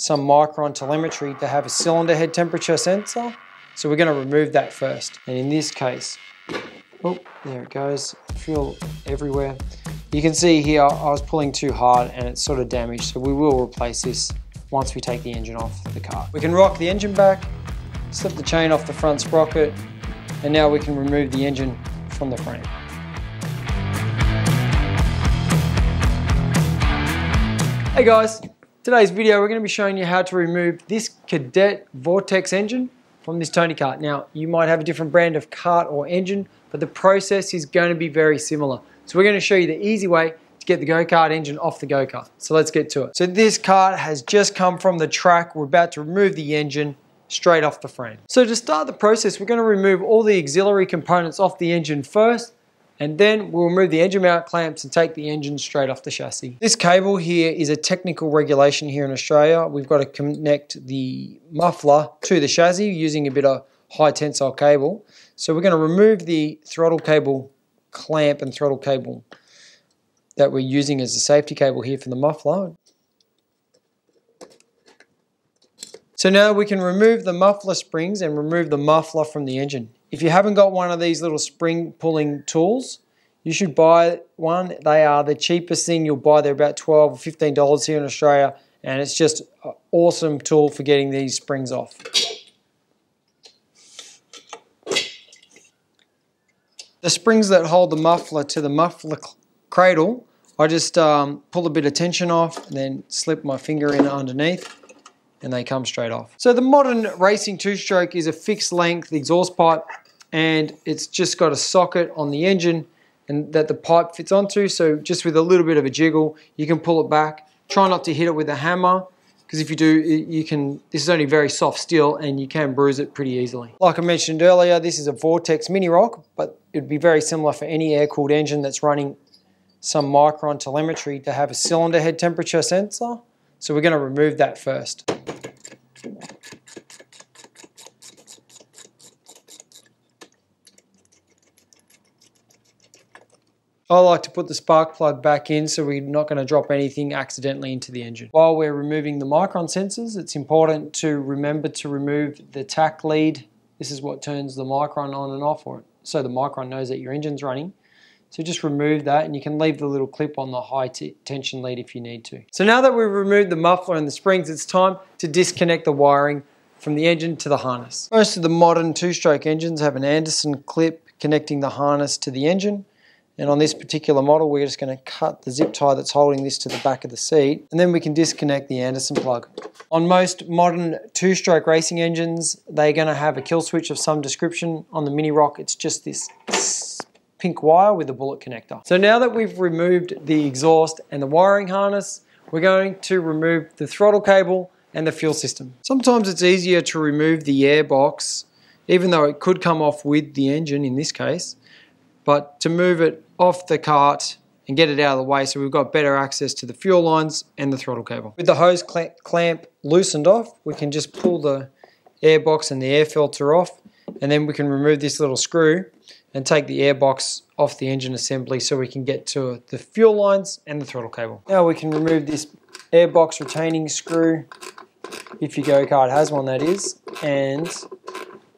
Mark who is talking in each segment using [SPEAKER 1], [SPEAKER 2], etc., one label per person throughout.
[SPEAKER 1] some micron telemetry to have a cylinder head temperature sensor. So we're going to remove that first. And in this case, oh, there it goes, fuel everywhere. You can see here I was pulling too hard and it's sort of damaged, so we will replace this once we take the engine off the car. We can rock the engine back, slip the chain off the front sprocket, and now we can remove the engine from the frame. Hey guys, today's video we're going to be showing you how to remove this Cadet Vortex engine from this Tony Kart. Now you might have a different brand of kart or engine, but the process is going to be very similar. So we're going to show you the easy way to get the go-kart engine off the go-kart. So let's get to it. So this kart has just come from the track. We're about to remove the engine straight off the frame. So to start the process, we're going to remove all the auxiliary components off the engine first, and then we'll remove the engine mount clamps and take the engine straight off the chassis. This cable here is a technical regulation here in Australia. We've got to connect the muffler to the chassis using a bit of high tensile cable. So we're going to remove the throttle cable clamp and throttle cable that we're using as a safety cable here for the muffler. So now we can remove the muffler springs and remove the muffler from the engine. If you haven't got one of these little spring pulling tools, you should buy one. They are the cheapest thing you'll buy. They're about $12 or $15 here in Australia, and it's just an awesome tool for getting these springs off. The springs that hold the muffler to the muffler cradle, I just pull a bit of tension off and then slip my finger in underneath, and they come straight off. So the modern racing two-stroke is a fixed length exhaust pipe, and it's just got a socket on the engine and that the pipe fits onto. So just with a little bit of a jiggle, you can pull it back. Try not to hit it with a hammer, because if you do, this is only very soft steel and you can bruise it pretty easily. Like I mentioned earlier, this is a Vortex mini rock, but it'd be very similar for any air-cooled engine that's running some micron telemetry to have a cylinder head temperature sensor. So we're going to remove that first. I like to put the spark plug back in so we're not going to drop anything accidentally into the engine. While we're removing the micron sensors, it's important to remember to remove the tach lead. This is what turns the micron on and off, so the micron knows that your engine's running. So just remove that, and you can leave the little clip on the high tension lead if you need to. So now that we've removed the muffler and the springs, it's time to disconnect the wiring from the engine to the harness. Most of the modern two-stroke engines have an Anderson clip connecting the harness to the engine. And on this particular model, we're just going to cut the zip tie that's holding this to the back of the seat, and then we can disconnect the Anderson plug. On most modern two-stroke racing engines, they're going to have a kill switch of some description. On the Mini Rock, it's just this pink wire with a bullet connector. So now that we've removed the exhaust and the wiring harness, we're going to remove the throttle cable and the fuel system. Sometimes it's easier to remove the airbox, even though it could come off with the engine in this case, but to move it off the kart and get it out of the way so we've got better access to the fuel lines and the throttle cable. With the hose clamp loosened off, we can just pull the airbox and the air filter off, and then we can remove this little screw and take the airbox off the engine assembly so we can get to the fuel lines and the throttle cable. Now we can remove this airbox retaining screw, if your go-kart has one that is, and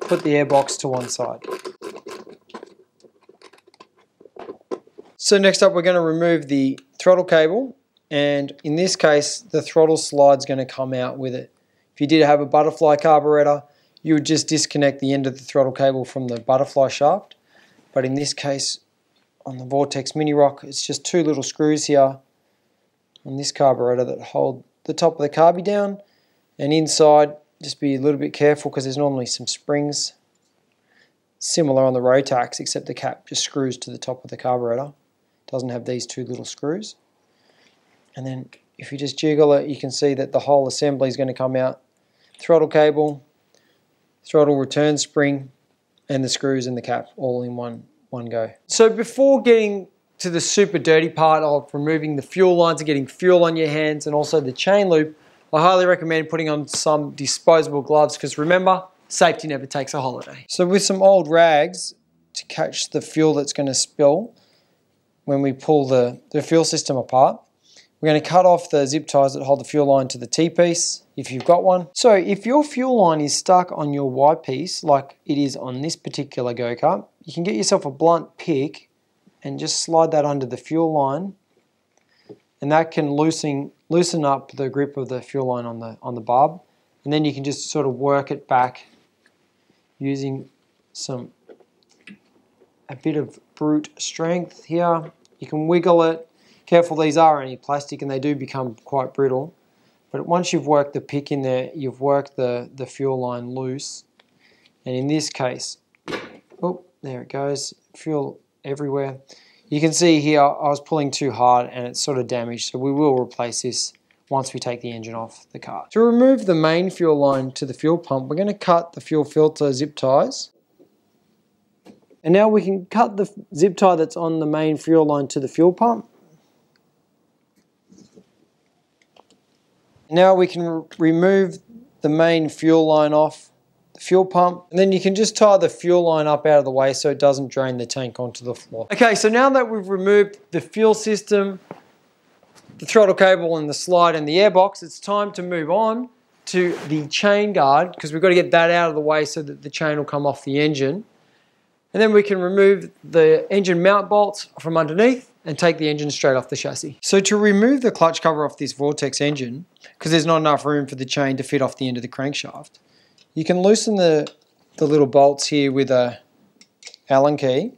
[SPEAKER 1] put the airbox to one side. So next up we're going to remove the throttle cable, and in this case the throttle slide's going to come out with it. If you did have a butterfly carburetor, you would just disconnect the end of the throttle cable from the butterfly shaft. But in this case, on the Vortex Mini Rock, it's just two little screws here on this carburetor that hold the top of the carby down, and inside, just be a little bit careful because there's normally some springs similar on the Rotax, except the cap just screws to the top of the carburetor. It doesn't have these two little screws. And then if you just jiggle it, you can see that the whole assembly is going to come out. Throttle cable, throttle return spring, and the screws and the cap all in one go. So before getting to the super dirty part of removing the fuel lines and getting fuel on your hands and also the chain loop, I highly recommend putting on some disposable gloves, because remember, safety never takes a holiday. So with some old rags to catch the fuel that's going to spill when we pull the fuel system apart, We're going to cut off the zip ties that hold the fuel line to the T-piece, if you've got one. So if your fuel line is stuck on your Y-piece, like it is on this particular go-kart, you can get yourself a blunt pick and just slide that under the fuel line, and that can loosen up the grip of the fuel line on the barb, and then you can just sort of work it back using a bit of brute strength here. You can wiggle it. Careful, these are only plastic and they do become quite brittle. But once you've worked the pick in there, you've worked the fuel line loose. And in this case, oh, there it goes, fuel everywhere. You can see here I was pulling too hard and it's sort of damaged, so we will replace this once we take the engine off the car. To remove the main fuel line to the fuel pump, we're going to cut the fuel filter zip ties. And now we can cut the zip tie that's on the main fuel line to the fuel pump. Now we can remove the main fuel line off the fuel pump, and then you can just tie the fuel line up out of the way so it doesn't drain the tank onto the floor. Okay, so now that we've removed the fuel system, the throttle cable and the slide and the airbox, it's time to move on to the chain guard, because we've got to get that out of the way so that the chain will come off the engine. And then we can remove the engine mount bolts from underneath and take the engine straight off the chassis. So to remove the clutch cover off this Vortex engine, because there's not enough room for the chain to fit off the end of the crankshaft, you can loosen the little bolts here with a Allen key.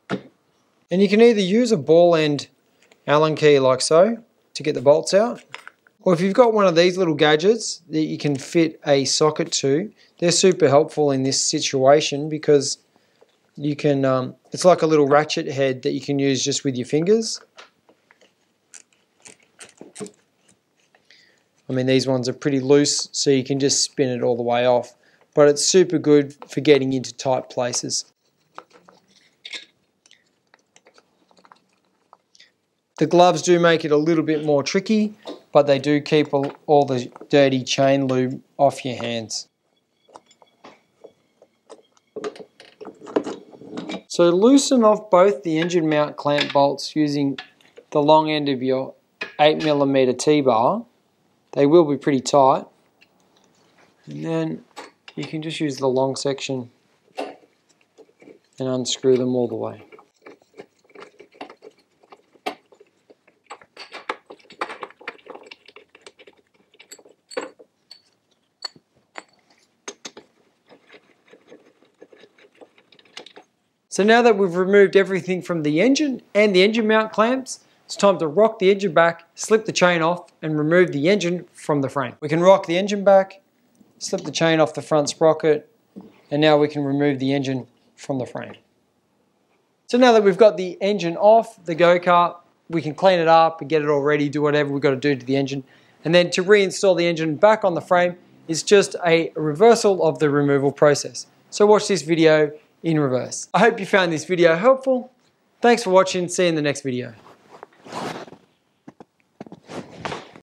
[SPEAKER 1] And you can either use a ball end Allen key like so to get the bolts out, or if you've got one of these little gadgets that you can fit a socket to, they're super helpful in this situation because you can, it's like a little ratchet head that you can use just with your fingers. I mean, these ones are pretty loose, so you can just spin it all the way off, but it's super good for getting into tight places. The gloves do make it a little bit more tricky, but they do keep all the dirty chain lube off your hands. So loosen off both the engine mount clamp bolts using the long end of your 8mm T-bar. They will be pretty tight. And then you can just use the long section and unscrew them all the way. So now that we've removed everything from the engine and the engine mount clamps, it's time to rock the engine back, slip the chain off, and remove the engine from the frame. We can rock the engine back, slip the chain off the front sprocket, and now we can remove the engine from the frame. So now that we've got the engine off the go-kart, we can clean it up and get it all ready, do whatever we've got to do to the engine. And then to reinstall the engine back on the frame is just a reversal of the removal process. So watch this video in reverse. I hope you found this video helpful. Thanks for watching. See you in the next video.